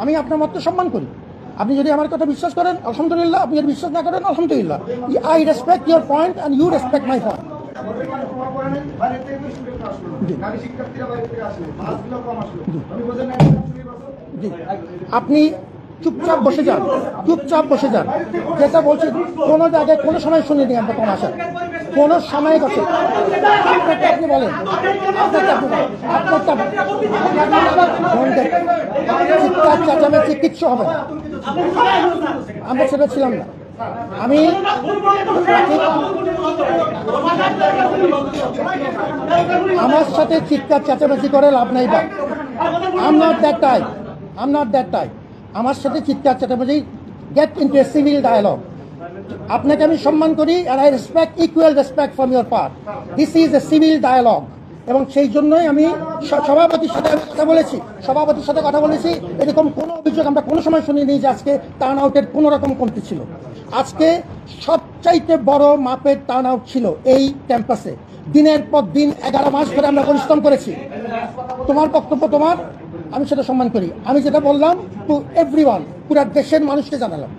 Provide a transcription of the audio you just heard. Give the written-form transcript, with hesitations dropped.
আমি আপনার মত সম্মান করি। আপনি যদি আমার কথা বিশ্বাস করেন আলহামদুলিল্লাহ, আপনি যদি বিশ্বাস না করেন আলহামদুলিল্লাহ। I respect your point and you respect my point. আপনি চুপচাপ বসে যান, চুপচাপ বসে যান। যেটা বলছি কোনো জায়গায় কোনো সময় শুনিনি আমরা কম আসা, কোনো সময় বসে আপনি বলেন চিৎকার চেঁচামেচি কিচ্ছু হবে না, আমরা সেটা ছিলাম না। আমি আমার সাথে চিৎকার চেঁচামেচি করে লাভ নাই বা I'm not that type. আমার সাথে চিৎকার চেঁচামেচি get into a civil dialogue. আপনাকে আমি সম্মান করি and I respect equal respect from your part. This is a civil dialogue. এবং সেই জন্যই আমি সভাপতির সাথে কথা বলেছি। এরকম কোনো অভিযোগ আমরা কোনো সময় শুনিনি যে আজকে টার্ন আউটের কোনো রকম কমতি ছিল। আজকে সবচাইতে বড় মাপের টার্ন আউট ছিল এই ক্যাম্পাসে। দিনের পর দিন 11 মাস ধরে আমরা পরিশ্রম করেছি। তোমার বক্তব্য তোমার, আমি সেটা সম্মান করি। আমি যেটা বললাম টু এভরিওয়ান, পুরো দেশের মানুষকে জানালাম।